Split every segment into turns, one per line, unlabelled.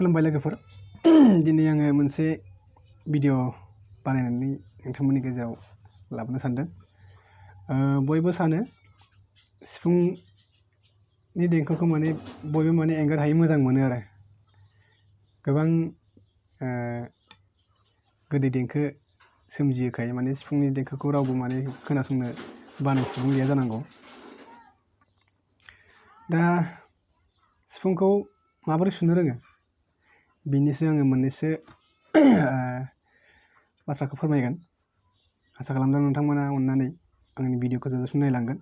खुलुमबाय लोगोफोर दिनै आङो मोनसे भिडिअ बानायनानै नोंथांमोननि गेजेराव लाबोनो सानदों। बयबो सानो सिफुंनि देंखोखौ बयबो एंगार हायै मोजां मोनो आरो गोबां गोदै देंखो सोमजियोखाय सिफुंनि देंखोखौ रावबो खोनासंनो बानाय सुबुं गैया जानांगौ। दा सिफुंखौ माबोरै सुनो रोङो बिनिसो आङो मोननैसो बाथ्राखौ फोरमायगोन। आसा खालामदों नोंथांमोना अननानै आंनि भिडिअखौ जोबजासिम नायलांगोन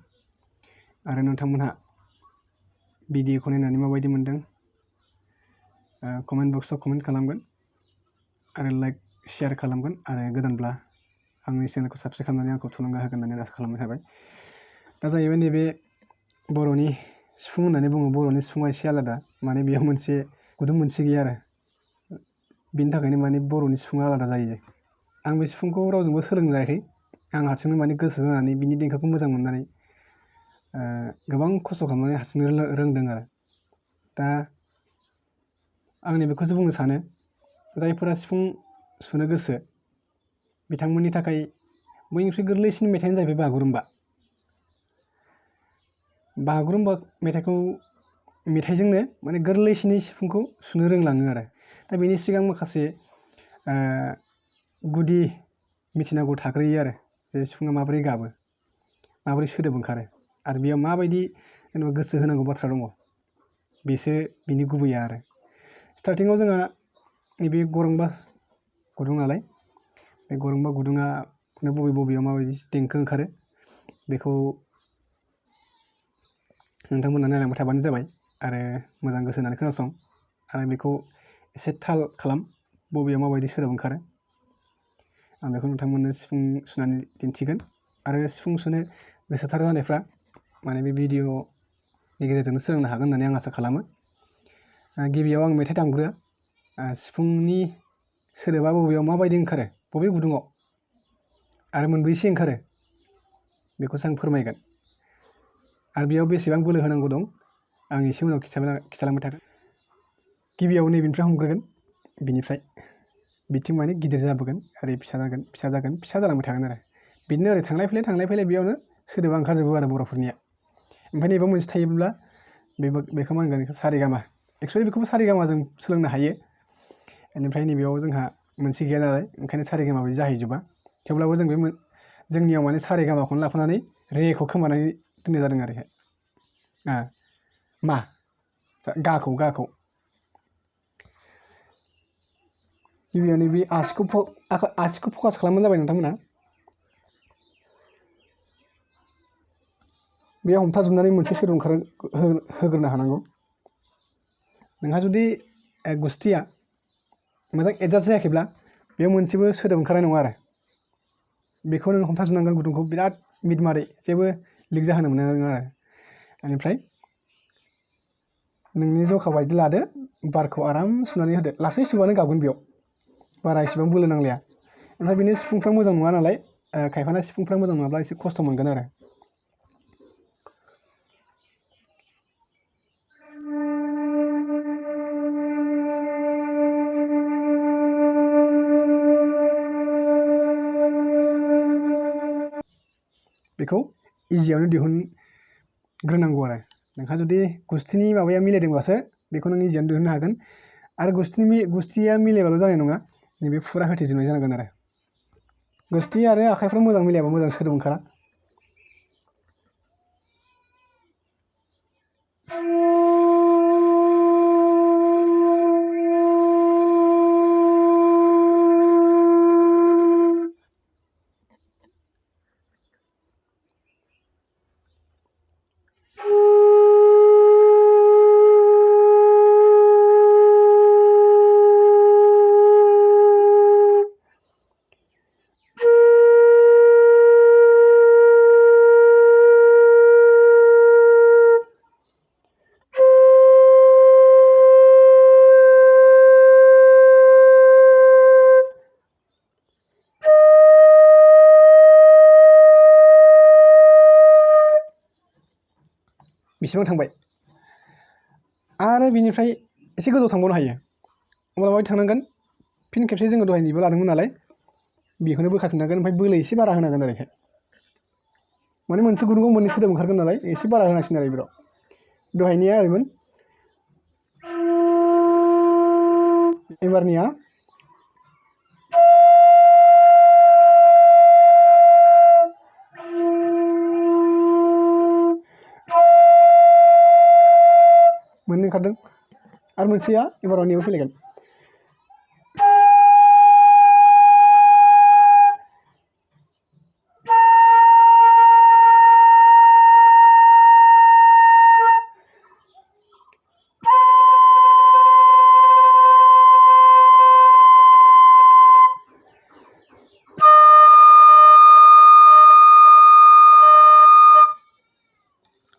आरो नोंथांमोनहा भिडिअखौ नायनानै माबायदि मोनदों कमेन्ट बक्सआव कमेन्ट खालामगोन आरो लाइक शेयार खालामगोन आरो गोदानब्ला आंनि चेनेलखौ साबस्क्राइब खालामनानै आंखौ थुलुंगा होगोन होननानै आसा खालामनाय थाबाय। दा जाहैबाय नैबे बर'नि सिफुं होननानै बुङो। बर'नि सिफुङा एसे आलादा, बेयाव मोनसे गुदुं मोनसे गैया आरो बिनि थाखायनो बर'नि सिफुङा आलादा जायो। आं बे सिफुंखौ रावजोंबो सोलोंजायाखै, आं हारसिंनो गोसो जानानै बिनि देंखोखौ मोजां मोननानै गोबां खस्थ' खालामनानै हारसिंनो रोंदों आरो। दा आं नैबेखौसो बुंनो सानो, जायफोरा सिफुं सुनो गोसो बिथांमोननि थाखाय बयनिख्रुइ गोरलैसिन मेथाइयानो जाहैबाय बागुरुम्बा। बागुरुम्बा मेथाइजोंनो गोरलैसिनै सिफुंखौ सुनो रोंलाङो आरो। दा बेनि सिगां माखासे गुदि मिथिनांगौ थाग्रोयो आरो जे सिफुङा माबोरै गाबो, माबोरै सोदोब ओंखारो आरो बेयाव माबायदि जेनेबा गोसो होनांगौ बाथ्रा दङ, बेसो बिनि गुबैया आरो। स्टार्टिङाव जोंहा नैबे गरंबा गुदुं नालाय, बे गरंबा गुदुङा बबेयाव माबायदि देंखो ओंखारो बेखौ नोंथांमोना नायलांबाय थाबानो जाबाय आरो मोजां गोसो होनानै खोनासं आरो बेखौ एसे थाल खालाम बबेयाव माबायदि सोदोब ओंखारो। आं बेखौ नोंथांमोननो सिफुं सुनानै दिन्थिगोन आरो सिफुं सुनो गोसोथार जानायफ्रा बे भिडिअनि गेजेरजोंनो सोलोंनो हागोन होननानै आं आसा खालामो। गिबियाव आं मेथाइ दामग्रोआ सिफुंनि सोदोबा बबेयाव माबायदि ओंखारो, बबे गुदुङाव आरो मोनबैसे ओंखारो बेखौसो आं फोरमायगोन आरो बेयाव बेसेबां बोलो होनांगौ दं आं एसे उनाव खिथालांबाय थागोन। गिबियाव नैबेनिफ्राय हमग्रोगोन, बिनिफ्राय बिथिं गिदिर जाबोगोन, ओरै फिसा जागोन, फिसा जागोन, फिसा जालांबाय थागोन आरो बिदिनो ओरै थांलाय फैलाय बेयावनो सोदोबा ओंखारजोबो आरो बर'फोरनिया। ओमफ्राय नैबेयाव मोनसे थायोब्ला बेखौ मा होनगोन, सारेगामा। एक्सुवेलि बेखौबो सारेगामाजों सोलोंनो हायो, बेनिफ्राय नैबेयाव जोंहा मोनसे गैया नालाय ओंखायनो सारेगामा बायदि जाहैजोबा। थेवब्लाबो जों जोंनियाव सारेगामाखौनो लाफानानै रेखौ खोमानानै दोननाय जादों आरो मा गाखौ गिबियाव नैबे आसिखौ फकास खालामबानो जाबाय नोंथांमोना। बे हमथाजोबनानै मोनसे सोदोब होग्रोनो हानांगौ। नोंहा जुदि गुस्थिया मोजां एडजास्ट जायाखैब्ला बेयाव मोनसेबो सोदोब ओंखारनाय नङा आरो बेखौ नों हमथाजोबनांगोन, गुदुंखौ बिराद मिटमारै जेबो लिक जाहोनो मोननाय नङा आरो। बेनिफ्राय नोंनि जखा बायदि लादो, बारखौ आराम सुनानै होदो, लासै सुबानो गाबगोन, बेयाव बारा एसेबां बोलो नांलाया। ओमफ्राय बेनि सिफुंफ्रा मोजां नङा नालाय, खायफाना सिफुंफ्रा मोजां नङाब्ला एसे खस्थ' मोनगोन आरो। बेखौ इजियावनो दिहुनग्रोनांगौ आरो। नोंहा जुदि गुस्थिनि माबाया मिलायदोंबासो बेखौ नों इजियावनो दिहुननो हागोन आरो गुस्थिया मिलायबाल' जानाय नङा, नैबे फुरा होथेजोबनाय जानांगोन आरो। गुस्थि आरो आखाइफ्रा मोजां मिलायाबा मोजां सोदोब ओंखारा। बेसेबां थांबाय आरो बिनिफ्राय एसे गोजौ थांबावनो हायो। अब्ला माबायदि थांनांगोन फिन खेबसे जोङो दहायनिबो लादोंमोन नालाय बेखौनो बोखाफिननांगोन ओमफ्राय बोलो एसे बारा होनांगोन आरोखि माने मोनसे गुदुङाव मोननै सोदोब ओंखारगोन नालाय एसे बारा होनांसिगोन आरो बेफोराव दहायनिया ओरैमोन एबारनिया मोननै ओंखारदों आरो मोनसेया एबारावनियाव फैलायगोन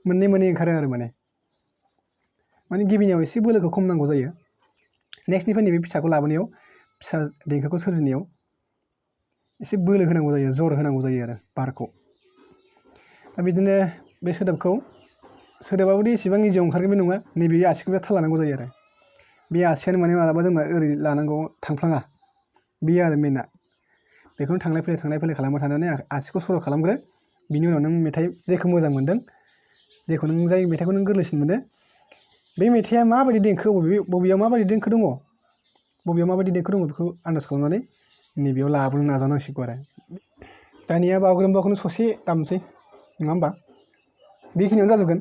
मोननै ओंखारो आरो माने गिबिनियाव एसे बोलोखौ खम नांगौ जायो नेक्स्टनिफ्राय नैबे फिसाखौ लाबोनायाव फिसा देंखोखौ सोरजिनायाव एसे बोलो होनांगौ जायो जर होनांगौ जायो आरो बारखौ दा बिदिनो बे सोदोबाबोदि एसेबां इजियाव ओंखारगोन बे नङा नैबे आसिखौ थाल लानांगौ जायो आरो बे आसियानो माने मालाबा जोंना ओरै लानांगौ थांफ्लाङा बेयो आरो मेनआ बेखौनो थांलाय फैलाय खालामबाय थानानै आसिखौ सर' खालामग्रो बिनि उनाव नों मेथाइ जेखौ मोजां मोन्दों जेखौ नों जाय मेथाइखौ नों गोरलैसिन मोनो बे मेथाइआ माबायदि देंखो बबेयाव माबायदि देंखो दङ बेखौ आन्दाज खालामनानै नैबेयाव लाबोनो नाजानांसिगौ आरो दानिया बागुरुम्बाखौनो ससे दामनोसै नङा होमबा बेखिनियावनो जाजोबगोन